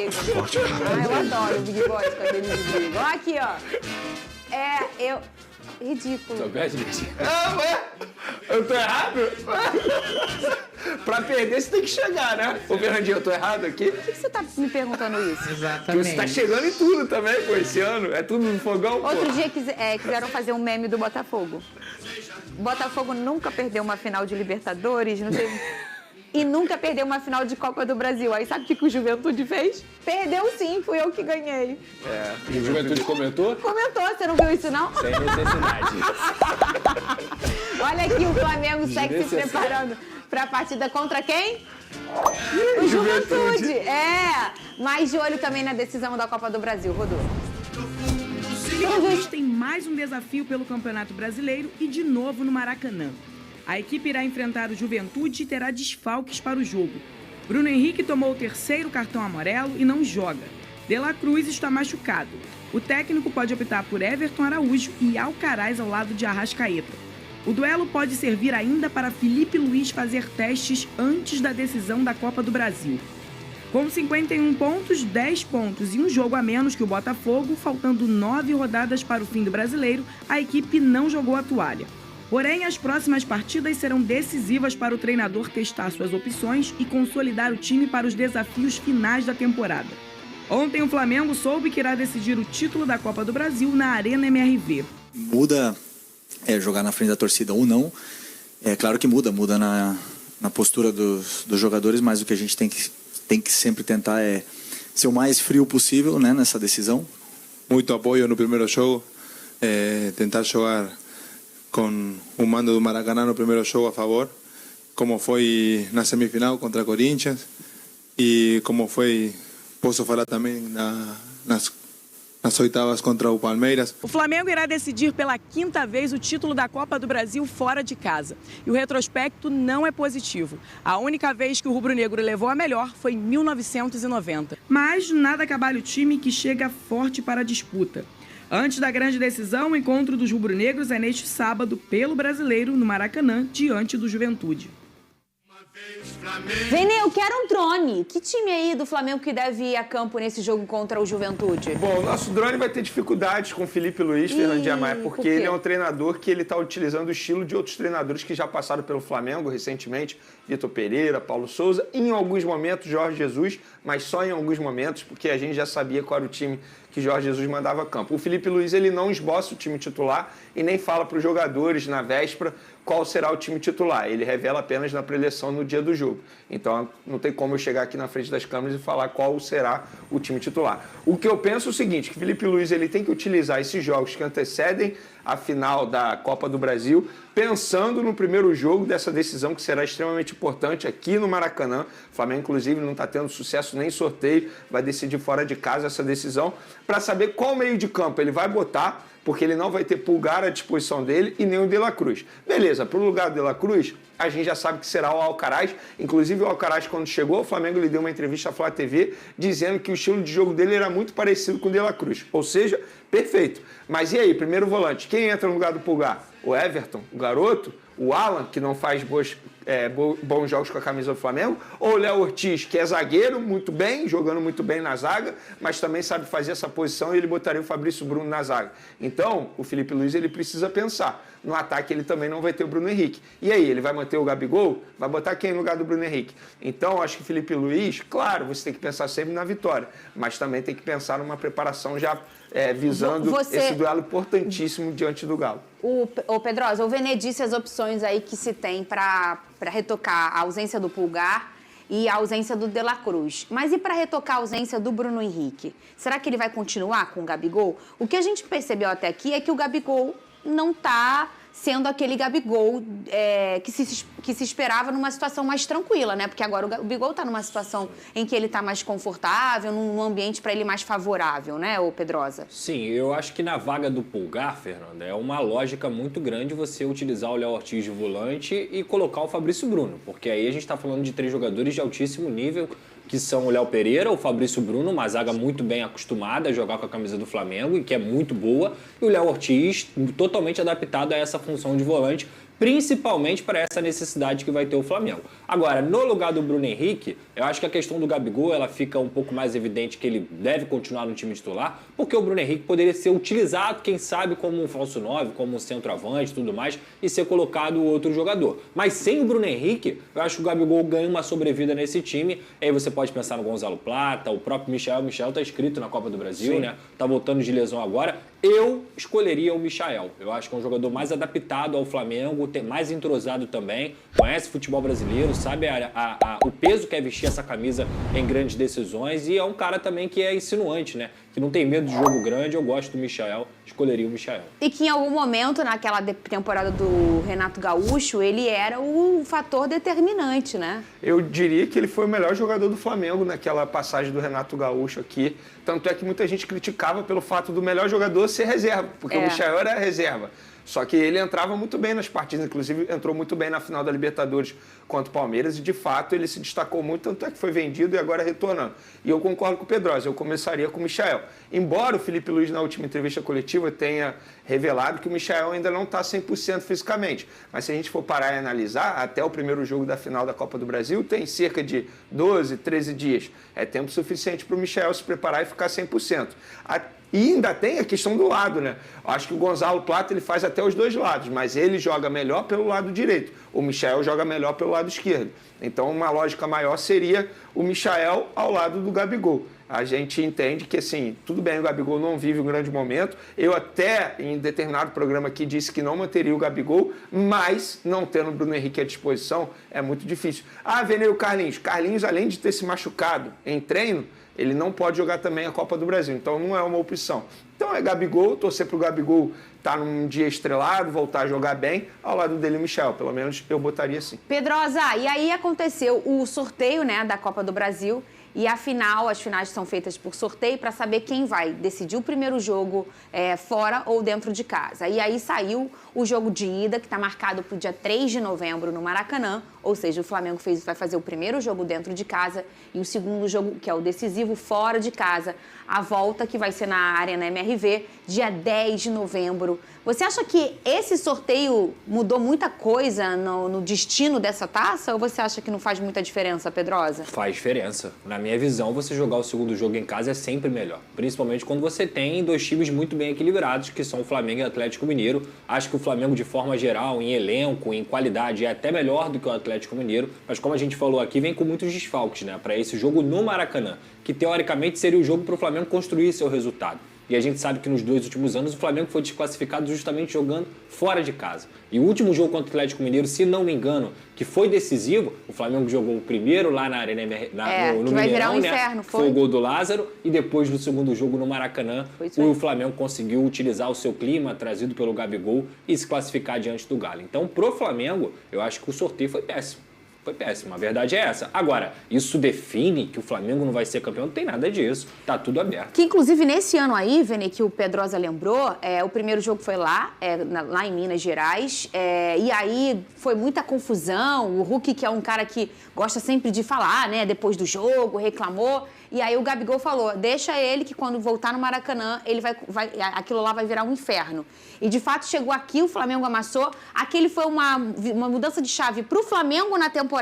Eu adoro o Big Boy, cabelo de briga. Olha aqui, ó. Ridículo. Eu tô errado? Pra perder, você tem que chegar, né? Ô, Fernandinho, eu tô errado aqui? Por que você tá me perguntando isso? Exatamente. Porque você tá chegando em tudo também, pô, esse ano. É tudo no fogão, pô. Outro dia quiseram fazer um meme do Botafogo. Botafogo nunca perdeu uma final de Libertadores, não teve... E nunca perdeu uma final de Copa do Brasil. Aí sabe o que o Juventude fez? Perdeu sim, fui eu que ganhei. E o Juventude comentou? Comentou, você não viu isso não? Sem necessidade. Olha aqui, o Flamengo segue se preparando para a partida contra quem? O Juventude. Mas de olho também na decisão da Copa do Brasil, Rodolfo. Juventude tem mais um desafio pelo Campeonato Brasileiro e de novo no Maracanã. A equipe irá enfrentar o Juventude e terá desfalques para o jogo. Bruno Henrique tomou o 3º cartão amarelo e não joga. De La Cruz está machucado. O técnico pode optar por Everton Araújo e Alcaraz ao lado de Arrascaeta. O duelo pode servir ainda para Felipe Luiz fazer testes antes da decisão da Copa do Brasil. Com 51 pontos, 10 pontos e um jogo a menos que o Botafogo, faltando 9 rodadas para o fim do Brasileiro, a equipe não jogou a toalha. Porém, as próximas partidas serão decisivas para o treinador testar suas opções e consolidar o time para os desafios finais da temporada. Ontem, o Flamengo soube que irá decidir o título da Copa do Brasil na Arena MRV. Muda jogar na frente da torcida ou não. É claro que muda na postura dos jogadores, mas o que a gente tem que sempre tentar é ser o mais frio possível, né, nessa decisão. Muito apoio no primeiro jogo, tentar jogar com o mando do Maracanã no primeiro jogo a favor, como foi na semifinal contra Corinthians e como foi, posso falar também, nas oitavas contra o Palmeiras. O Flamengo irá decidir pela 5ª vez o título da Copa do Brasil fora de casa. E o retrospecto não é positivo. A única vez que o rubro-negro levou a melhor foi em 1990. Mas nada cabala o time que chega forte para a disputa. Antes da grande decisão, o encontro dos rubro-negros é neste sábado pelo Brasileiro, no Maracanã, diante do Juventude. Vene, eu quero um drone. Que time aí do Flamengo que deve ir a campo nesse jogo contra o Juventude? Bom, o nosso drone vai ter dificuldades com o Felipe Luiz, Fernandinha Maia, porque ele é um treinador que ele está utilizando o estilo de outros treinadores que já passaram pelo Flamengo recentemente, Vitor Pereira, Paulo Souza, em alguns momentos Jorge Jesus, mas só em alguns momentos, porque a gente já sabia qual era o time que Jorge Jesus mandava a campo. O Felipe Luiz, ele não esboça o time titular e nem fala para os jogadores na véspera qual será o time titular. Ele revela apenas na preleção no dia do jogo. Então, não tem como eu chegar aqui na frente das câmeras e falar qual será o time titular. O que eu penso é o seguinte, que o Felipe Luiz ele tem que utilizar esses jogos que antecedem a final da Copa do Brasil, pensando no primeiro jogo dessa decisão que será extremamente importante aqui no Maracanã. O Flamengo, inclusive, não está tendo sucesso nem sorteio, vai decidir fora de casa essa decisão, para saber qual meio de campo ele vai botar, porque ele não vai ter Pulgar à disposição dele e nem o De La Cruz. Beleza, para o lugar do De La Cruz, a gente já sabe que será o Alcaraz. Inclusive, o Alcaraz, quando chegou ao Flamengo, ele deu uma entrevista à Flá TV dizendo que o estilo de jogo dele era muito parecido com o De La Cruz. Ou seja, perfeito. Mas e aí, primeiro volante, quem entra no lugar do Pulgar? O Everton, o garoto? O Alan, que não faz bons jogos com a camisa do Flamengo? Ou o Léo Ortiz, que é zagueiro, muito bem, jogando muito bem na zaga, mas também sabe fazer essa posição e ele botaria o Fabrício Bruno na zaga. Então, o Felipe Luiz, ele precisa pensar. No ataque, ele também não vai ter o Bruno Henrique. E aí, ele vai manter o Gabigol? Vai botar quem no lugar do Bruno Henrique? Então, acho que o Felipe Luiz, claro, você tem que pensar sempre na vitória, mas também tem que pensar numa preparação já visando esse duelo importantíssimo diante do Galo. O Pedrosa, o Vene disse as opções aí que se tem para retocar a ausência do Pulgar e a ausência do De La Cruz. Mas e para retocar a ausência do Bruno Henrique? Será que ele vai continuar com o Gabigol? O que a gente percebeu até aqui é que o Gabigol não está sendo aquele Gabigol que se esperava numa situação mais tranquila, né? Porque agora o Gabigol está numa situação em que ele está mais confortável, num ambiente para ele mais favorável, né, ô Pedrosa? Sim, eu acho que na vaga do Pulgar, Fernanda, é uma lógica muito grande você utilizar o Léo Ortiz de volante e colocar o Fabrício Bruno, porque aí a gente está falando de 3 jogadores de altíssimo nível, que são o Léo Pereira, o Fabrício Bruno, uma zaga muito bem acostumada a jogar com a camisa do Flamengo e que é muito boa, e o Léo Ortiz, totalmente adaptado a essa função de volante, principalmente para essa necessidade que vai ter o Flamengo. Agora, no lugar do Bruno Henrique, eu acho que a questão do Gabigol ela fica um pouco mais evidente que ele deve continuar no time titular, porque o Bruno Henrique poderia ser utilizado, quem sabe, como um falso 9, como um centroavante e tudo mais, e ser colocado outro jogador. Mas sem o Bruno Henrique, eu acho que o Gabigol ganha uma sobrevida nesse time. Aí você pode pensar no Gonzalo Plata, o próprio Michael. O Michael tá inscrito na Copa do Brasil, Sim. né? Tá voltando de lesão agora. Eu escolheria o Michael. Eu acho que é um jogador mais adaptado ao Flamengo, mais entrosado também, conhece futebol brasileiro, sabe o peso que é vestir essa camisa em grandes decisões e é um cara também que é insinuante, né? Que não tem medo de jogo grande. Eu gosto do Michael, escolheria o Michael. E que em algum momento, naquela temporada do Renato Gaúcho, ele era o fator determinante, né? Eu diria que ele foi o melhor jogador do Flamengo naquela passagem do Renato Gaúcho aqui. Tanto é que muita gente criticava pelo fato do melhor jogador ser reserva, porque o Michael era reserva. Só que ele entrava muito bem nas partidas, inclusive entrou muito bem na final da Libertadores contra o Palmeiras e, de fato, ele se destacou muito, tanto é que foi vendido e agora retornando. E eu concordo com o Pedrosa, eu começaria com o Michael. Embora o Felipe Luiz, na última entrevista coletiva, tenha revelado que o Michael ainda não está 100% fisicamente. Mas se a gente for parar e analisar, até o primeiro jogo da final da Copa do Brasil tem cerca de 12, 13 dias. É tempo suficiente para o Michael se preparar e ficar 100%. E ainda tem a questão do lado, né? Acho que o Gonzalo Plata ele faz até os dois lados, mas ele joga melhor pelo lado direito. O Michael joga melhor pelo lado esquerdo. Então, uma lógica maior seria o Michael ao lado do Gabigol. A gente entende que, assim, tudo bem, o Gabigol não vive um grande momento. Eu até, em determinado programa aqui, disse que não manteria o Gabigol, mas não tendo o Bruno Henrique à disposição é muito difícil. Veio o Carlinhos. Carlinhos, além de ter se machucado em treino, ele não pode jogar também a Copa do Brasil, então não é uma opção. Então é Gabigol, torcer para o Gabigol estar num dia estrelado, voltar a jogar bem, ao lado dele o Michael, pelo menos eu botaria assim. Pedrosa, e aí aconteceu o sorteio, né, da Copa do Brasil e a final, as finais são feitas por sorteio para saber quem vai decidir o primeiro jogo fora ou dentro de casa. E aí saiu o jogo de ida, que está marcado para o dia 3 de novembro no Maracanã, ou seja, o Flamengo vai fazer o primeiro jogo dentro de casa e o segundo jogo, que é o decisivo, fora de casa. A volta, que vai ser na Arena MRV, dia 10 de novembro. Você acha que esse sorteio mudou muita coisa no destino dessa taça ou você acha que não faz muita diferença, Pedrosa? Faz diferença. Na minha visão, você jogar o segundo jogo em casa é sempre melhor. Principalmente quando você tem dois times muito bem equilibrados, que são o Flamengo e o Atlético Mineiro. Acho que o Flamengo, de forma geral, em elenco, em qualidade, é até melhor do que o Atlético Mineiro. Mas como a gente falou aqui, vem com muitos desfalques, né? Para esse jogo no Maracanã, que teoricamente seria o jogo para o Flamengo construir seu resultado. E a gente sabe que nos 2 últimos anos o Flamengo foi desclassificado justamente jogando fora de casa. E o último jogo contra o Atlético Mineiro, se não me engano, que foi decisivo, o Flamengo jogou o primeiro lá na Arena no que vai Mineirão, virar um né? inferno, Foi o gol do Lázaro. E depois do segundo jogo no Maracanã, o Flamengo conseguiu utilizar o seu clima trazido pelo Gabigol e se classificar diante do Galo. Então, pro Flamengo, eu acho que o sorteio foi péssimo. Foi péssimo, a verdade é essa. Agora, isso define que o Flamengo não vai ser campeão? Não tem nada disso, tá tudo aberto. Que inclusive nesse ano aí, Vene, que o Pedrosa lembrou, o primeiro jogo foi lá em Minas Gerais, e aí foi muita confusão. O Hulk, que é um cara que gosta sempre de falar, né, depois do jogo, reclamou. E aí o Gabigol falou, deixa ele que quando voltar no Maracanã, ele aquilo lá vai virar um inferno. E de fato chegou aqui, o Flamengo amassou. Aquele foi uma mudança de chave pro Flamengo na temporada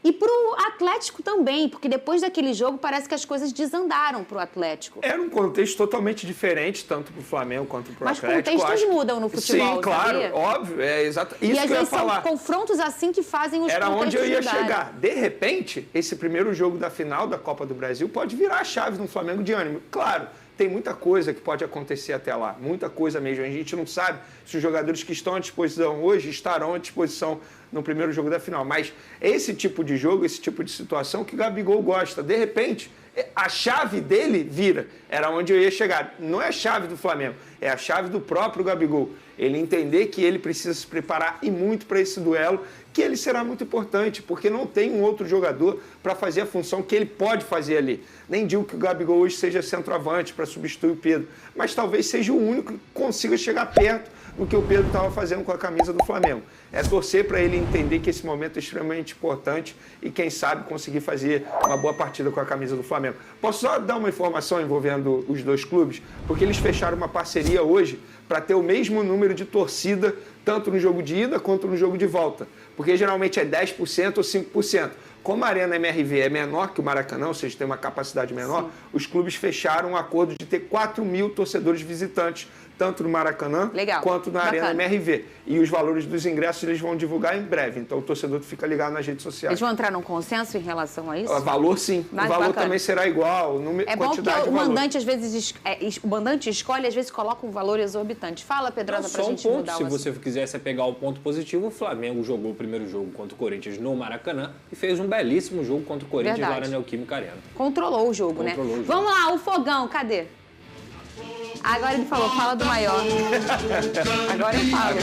e pro Atlético também, porque depois daquele jogo parece que as coisas desandaram pro Atlético. Era um contexto totalmente diferente, tanto pro Flamengo quanto pro Mas Atlético. Mas contextos mudam no futebol, sim, claro, sabia? óbvio, é exato. Isso e às que eu ia vezes falar. São confrontos assim que fazem os Era onde eu ia mudarem. chegar. De repente, esse primeiro jogo da final da Copa do Brasil pode virar a chave no Flamengo de ânimo. Claro, tem muita coisa que pode acontecer até lá, muita coisa mesmo. A gente não sabe se os jogadores que estão à disposição hoje estarão à disposição no primeiro jogo da final. Mas esse tipo de jogo, esse tipo de situação que o Gabigol gosta, de repente, a chave dele vira. Era onde eu ia chegar. Não é a chave do Flamengo, é a chave do próprio Gabigol. Ele entender que ele precisa se preparar e muito para esse duelo, que ele será muito importante, porque não tem um outro jogador para fazer a função que ele pode fazer ali. Nem digo que o Gabigol hoje seja centroavante para substituir o Pedro, mas talvez seja o único que consiga chegar perto do que o Pedro estava fazendo com a camisa do Flamengo. É torcer para ele entender que esse momento é extremamente importante e, quem sabe, conseguir fazer uma boa partida com a camisa do Flamengo. Posso só dar uma informação envolvendo os dois clubes? Porque eles fecharam uma parceria hoje para ter o mesmo número de torcida, tanto no jogo de ida quanto no jogo de volta. Porque geralmente é 10% ou 5%. Como a Arena MRV é menor que o Maracanã, ou seja, tem uma capacidade menor, sim, os clubes fecharam um acordo de ter 4.000 torcedores visitantes, tanto no Maracanã quanto na Arena MRV. E os valores dos ingressos eles vão divulgar em breve, então o torcedor fica ligado nas redes sociais. Eles vão entrar num consenso em relação a isso? O valor, sim. Mas o valor bacana. também será igual, quantidade bom que o mandante, às vezes, o mandante escolhe, às vezes coloca um valor exorbitante. Fala, Pedrosa, pra gente mudar o Se assunto. você quisesse pegar o ponto positivo, o Flamengo jogou o primeiro jogo contra o Corinthians no Maracanã e fez um belíssimo jogo contra o Corinthians lá na Neoquímica Arena. Controlou o jogo, né? Vamos lá, o fogão, cadê? Agora ele falou, fala do maior. Agora ele fala.